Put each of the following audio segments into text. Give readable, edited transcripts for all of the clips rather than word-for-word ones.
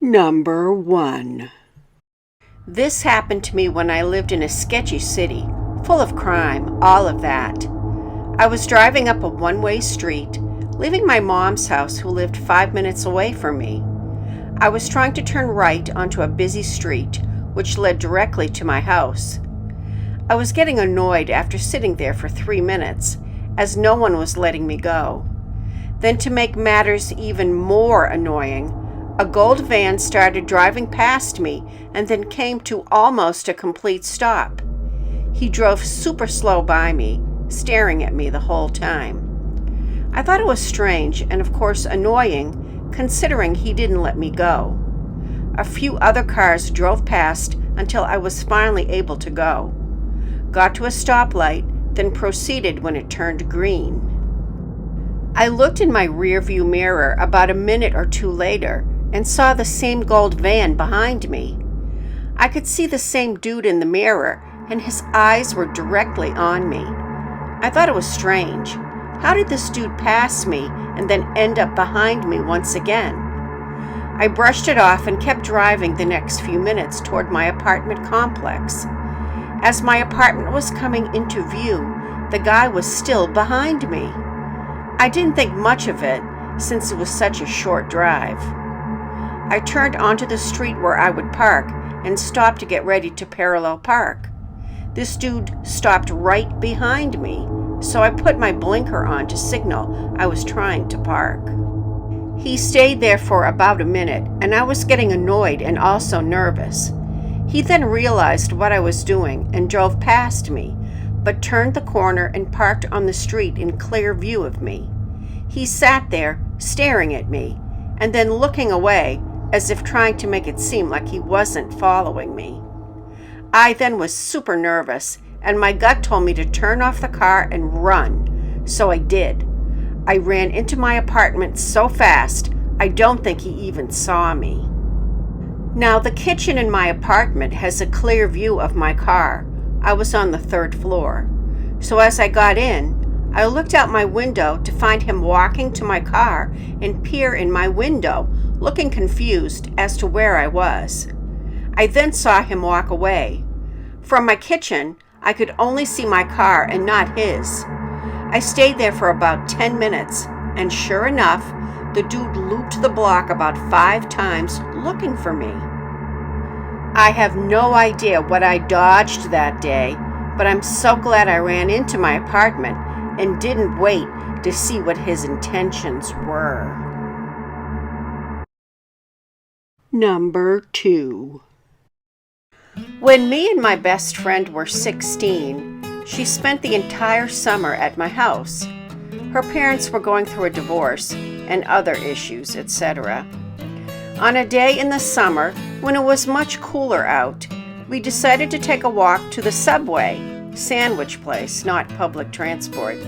Number 1. This happened to me when I lived in a sketchy city, full of crime, all of that. I was driving up a one-way street, leaving my mom's house who lived 5 minutes away from me. I was trying to turn right onto a busy street, which led directly to my house. I was getting annoyed after sitting there for 3 minutes, as no one was letting me go. Then, to make matters even more annoying, a gold van started driving past me and then came to almost a complete stop. He drove super slow by me, staring at me the whole time. I thought it was strange and of course annoying, considering he didn't let me go. A few other cars drove past until I was finally able to go. Got to a stoplight, then proceeded when it turned green. I looked in my rearview mirror about a minute or two later and saw the same gold van behind me. I could see the same dude in the mirror, and his eyes were directly on me. I thought it was strange. How did this dude pass me and then end up behind me once again? I brushed it off and kept driving the next few minutes toward my apartment complex. As my apartment was coming into view, the guy was still behind me. I didn't think much of it, since it was such a short drive. I turned onto the street where I would park and stopped to get ready to parallel park. This dude stopped right behind me, so I put my blinker on to signal I was trying to park. He stayed there for about a minute, and I was getting annoyed and also nervous. He then realized what I was doing and drove past me, but turned the corner and parked on the street in clear view of me. He sat there, staring at me, and then looking away, as if trying to make it seem like he wasn't following me. I then was super nervous, and my gut told me to turn off the car and run, so I did. I ran into my apartment so fast, I don't think he even saw me. Now, the kitchen in my apartment has a clear view of my car. I was on the 3rd floor. So as I got in, I looked out my window to find him walking to my car and peer in my window, looking confused as to where I was. I then saw him walk away. From my kitchen, I could only see my car and not his. I stayed there for about 10 minutes, and sure enough, the dude looped the block about 5 times looking for me. I have no idea what I dodged that day, but I'm so glad I ran into my apartment and didn't wait to see what his intentions were. Number 2. When me and my best friend were 16, she spent the entire summer at my house. Her parents were going through a divorce and other issues, etc. On a day in the summer, when it was much cooler out, we decided to take a walk to the Subway, sandwich place, not public transport,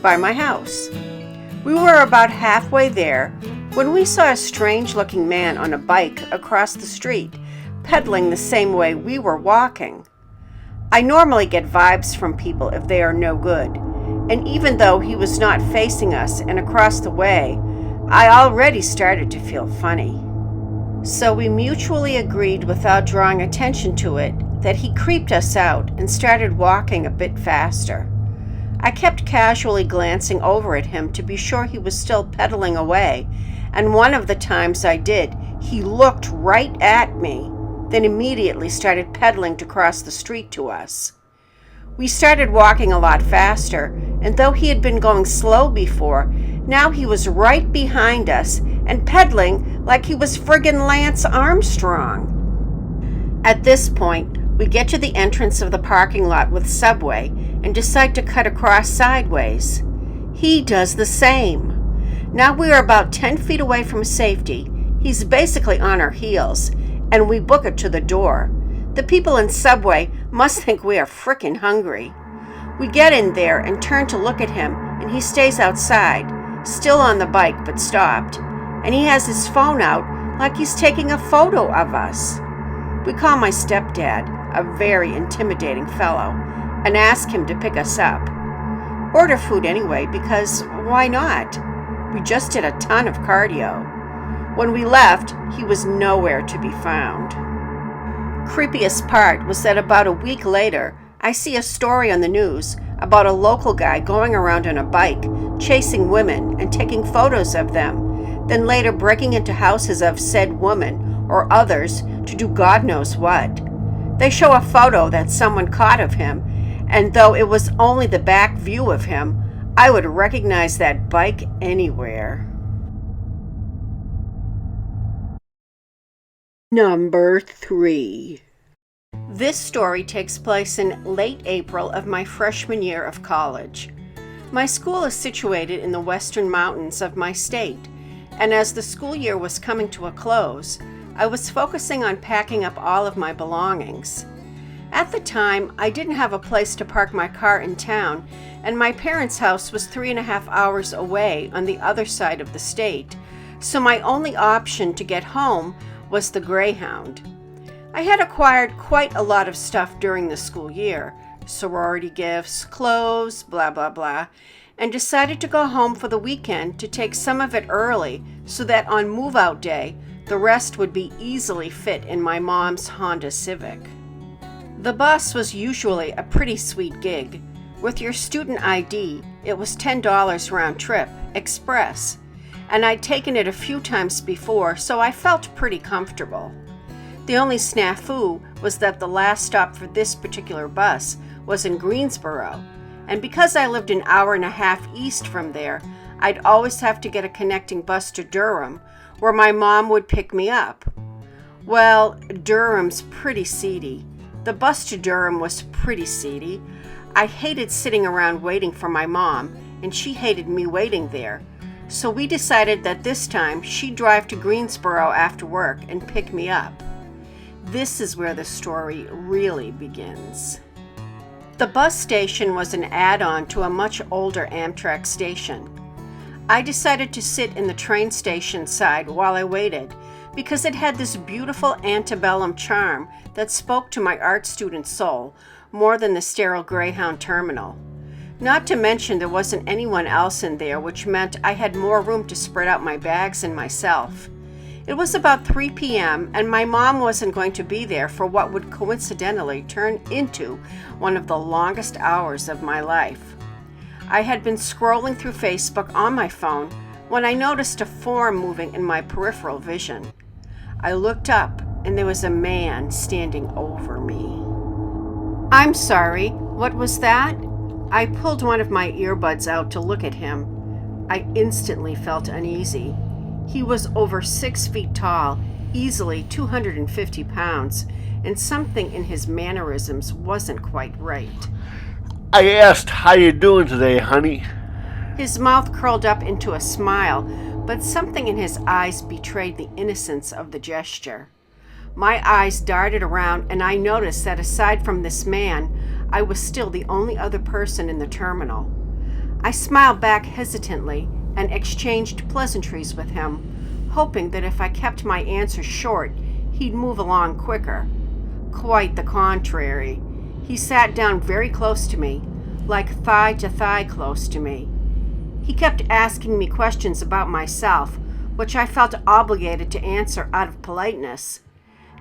by my house. We were about halfway there when we saw a strange-looking man on a bike across the street, pedaling the same way we were walking. I normally get vibes from people if they are no good, and even though he was not facing us and across the way, I already started to feel funny. So we mutually agreed, without drawing attention to it, that he creeped us out and started walking a bit faster. I kept casually glancing over at him to be sure he was still pedaling away, and one of the times I did, he looked right at me, then immediately started pedaling to cross the street to us. We started walking a lot faster, and though he had been going slow before, now he was right behind us and pedaling like he was friggin' Lance Armstrong. At this point, we get to the entrance of the parking lot with Subway and decide to cut across sideways. He does the same. Now we are about 10 feet away from safety. He's basically on our heels, and we book it to the door. The people in Subway must think we are frickin' hungry. We get in there and turn to look at him, and he stays outside, still on the bike but stopped, and he has his phone out like he's taking a photo of us. We call my stepdad, a very intimidating fellow, and ask him to pick us up. Order food anyway, because why not? We just did a ton of cardio. When we left, he was nowhere to be found. Creepiest part was that about a week later, I see a story on the news about a local guy going around on a bike, chasing women and taking photos of them, then later breaking into houses of said woman or others to do God knows what. They show a photo that someone caught of him, and though it was only the back view of him, I would recognize that bike anywhere. Number 3. This story takes place in late April of my freshman year of college. My school is situated in the western mountains of my state, and as the school year was coming to a close, I was focusing on packing up all of my belongings. At the time, I didn't have a place to park my car in town, and my parents' house was 3.5 hours away on the other side of the state, so my only option to get home was the Greyhound. I had acquired quite a lot of stuff during the school year, sorority gifts, clothes, blah blah blah, and decided to go home for the weekend to take some of it early so that on move-out day, the rest would be easily fit in my mom's Honda Civic. The bus was usually a pretty sweet gig. With your student ID, it was $10 round trip, express, and I'd taken it a few times before, so I felt pretty comfortable. The only snafu was that the last stop for this particular bus was in Greensboro, and because I lived an hour and a half east from there, I'd always have to get a connecting bus to Durham, where my mom would pick me up. Well, Durham's pretty seedy. The bus to Durham was pretty seedy. I hated sitting around waiting for my mom, and she hated me waiting there. So we decided that this time she'd drive to Greensboro after work and pick me up. This is where the story really begins. The bus station was an add-on to a much older Amtrak station. I decided to sit in the train station side while I waited because it had this beautiful antebellum charm that spoke to my art student soul more than the sterile Greyhound terminal. Not to mention there wasn't anyone else in there, which meant I had more room to spread out my bags and myself. It was about 3 p.m. and my mom wasn't going to be there for what would coincidentally turn into one of the longest hours of my life. I had been scrolling through Facebook on my phone when I noticed a form moving in my peripheral vision. I looked up and there was a man standing over me. I'm sorry, what was that? I pulled one of my earbuds out to look at him. I instantly felt uneasy. He was over 6 feet tall, easily 250 pounds, and something in his mannerisms wasn't quite right. I asked, how you doing today, honey? His mouth curled up into a smile, but something in his eyes betrayed the innocence of the gesture. My eyes darted around, and I noticed that aside from this man, I was still the only other person in the terminal. I smiled back hesitantly and exchanged pleasantries with him, hoping that if I kept my answers short, he'd move along quicker. Quite the contrary. He sat down very close to me, like thigh to thigh close to me. He kept asking me questions about myself, which I felt obligated to answer out of politeness.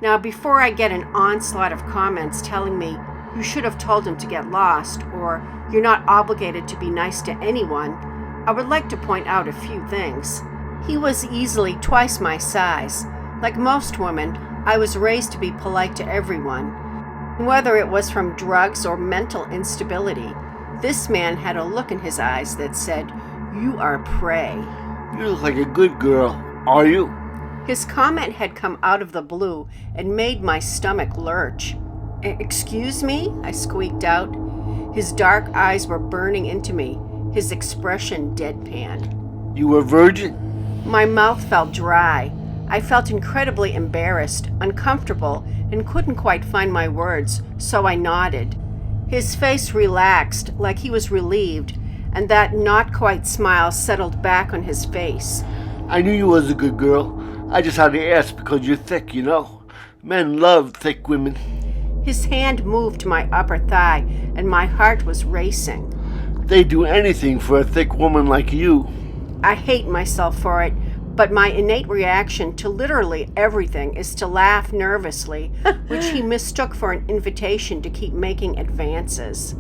Now, before I get an onslaught of comments telling me, you should have told him to get lost, or you're not obligated to be nice to anyone, I would like to point out a few things. He was easily twice my size. Like most women, I was raised to be polite to everyone. Whether it was from drugs or mental instability, this man had a look in his eyes that said, you are prey. You look like a good girl, are you? His comment had come out of the blue and made my stomach lurch. Excuse me? I squeaked out. His dark eyes were burning into me, his expression deadpan. You were a virgin? My mouth felt dry. I felt incredibly embarrassed, uncomfortable, and couldn't quite find my words, so I nodded. His face relaxed, like he was relieved, and that not-quite smile settled back on his face. I knew you was a good girl. I just had to ask because you're thick, you know. Men love thick women. His hand moved to my upper thigh, and my heart was racing. They'd do anything for a thick woman like you. I hate myself for it, but my innate reaction to literally everything is to laugh nervously, which he mistook for an invitation to keep making advances.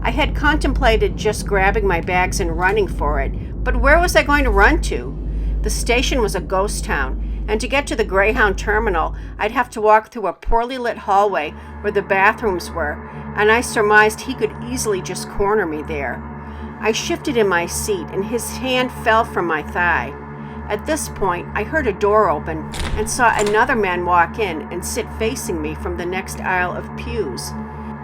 I had contemplated just grabbing my bags and running for it, but where was I going to run to? The station was a ghost town, and to get to the Greyhound terminal, I'd have to walk through a poorly lit hallway where the bathrooms were, and I surmised he could easily just corner me there. I shifted in my seat, and his hand fell from my thigh. At this point, I heard a door open and saw another man walk in and sit facing me from the next aisle of pews.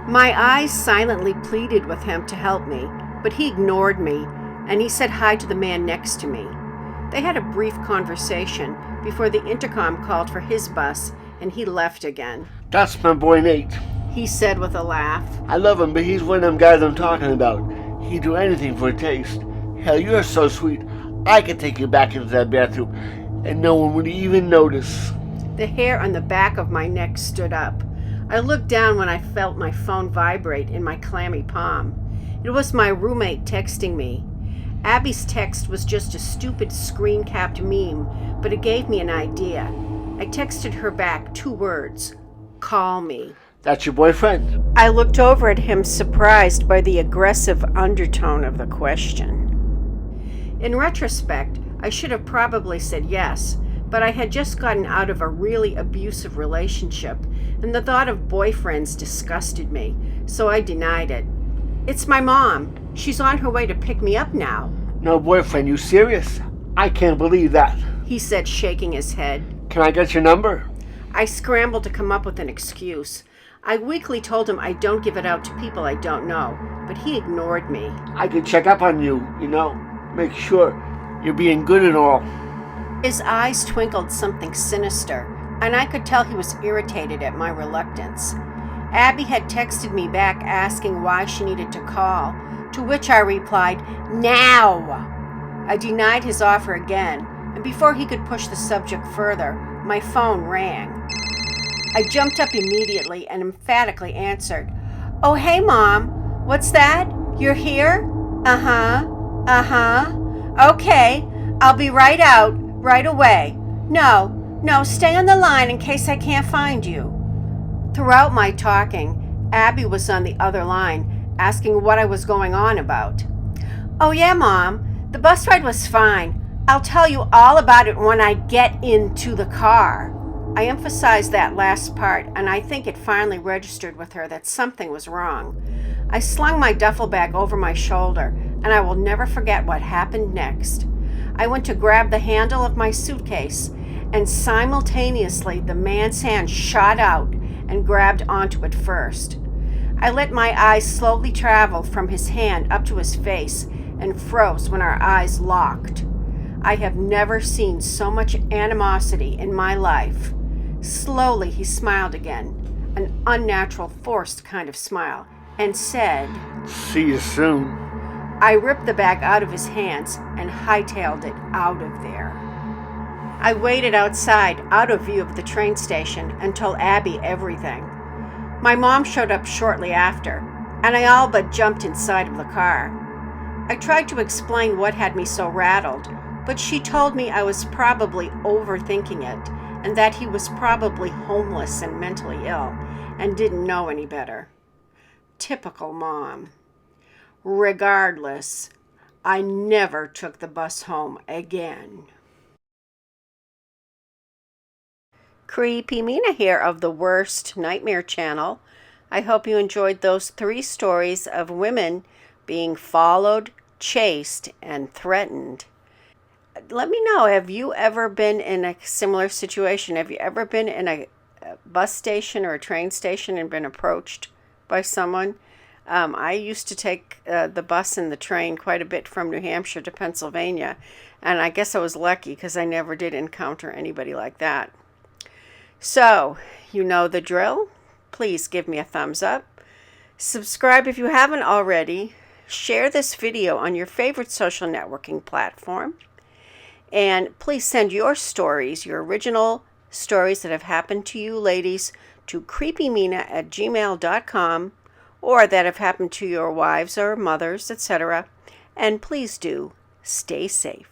My eyes silently pleaded with him to help me, but he ignored me, and he said hi to the man next to me. They had a brief conversation before the intercom called for his bus, and he left again. That's my boy Nate. He said with a laugh. I love him, but he's one of them guys I'm talking about. He'd do anything for a taste. Hell, you're so sweet. I could take you back into that bathroom, and no one would even notice. The hair on the back of my neck stood up. I looked down when I felt my phone vibrate in my clammy palm. It was my roommate texting me. Abby's text was just a stupid screen-capped meme, but it gave me an idea. I texted her back 2 words. Call me. That's your boyfriend? I looked over at him, surprised by the aggressive undertone of the question. In retrospect, I should have probably said yes, but I had just gotten out of a really abusive relationship, and the thought of boyfriends disgusted me, so I denied it. It's my mom. She's on her way to pick me up now. No boyfriend, you serious? I can't believe that. He said, shaking his head. Can I get your number? I scrambled to come up with an excuse. I weakly told him I don't give it out to people I don't know, but he ignored me. I could check up on you, make sure you're being good and all. His eyes twinkled something sinister, and I could tell he was irritated at my reluctance. Abby had texted me back asking why she needed to call, to which I replied, now! I denied his offer again, and before he could push the subject further, my phone rang. I jumped up immediately and emphatically answered, Oh, hey, Mom. What's that? You're here? Uh-huh. Okay, I'll be right out, right away. No, stay on the line in case I can't find you. Throughout my talking, Abby was on the other line, asking what I was going on about. Oh yeah, Mom, the bus ride was fine. I'll tell you all about it when I get into the car. I emphasized that last part, and I think it finally registered with her that something was wrong. I slung my duffel bag over my shoulder, and I will never forget what happened next. I went to grab the handle of my suitcase, and simultaneously the man's hand shot out and grabbed onto it first. I let my eyes slowly travel from his hand up to his face and froze when our eyes locked. I have never seen so much animosity in my life. Slowly he smiled again, an unnatural, forced kind of smile, and said, See you soon. I ripped the bag out of his hands and hightailed it out of there. I waited outside, out of view of the train station, and told Abby everything. My mom showed up shortly after, and I all but jumped inside of the car. I tried to explain what had me so rattled, but she told me I was probably overthinking it, and that he was probably homeless and mentally ill, and didn't know any better. Typical mom. Regardless, I never took the bus home again. Creepy Mina here of the WorstNightmare channel. I hope you enjoyed those 3 stories of women being followed, chased, and threatened. Let me know, have you ever been in a similar situation? Have you ever been in a bus station or a train station and been approached by someone? I used to take the bus and the train quite a bit from New Hampshire to Pennsylvania, and I guess I was lucky because I never did encounter anybody like that. So, you know the drill. Please give me a thumbs up. Subscribe if you haven't already. Share this video on your favorite social networking platform. And please send your stories, your original stories that have happened to you ladies, to creepymina@gmail.com, or that have happened to your wives or mothers, etc. And please do stay safe.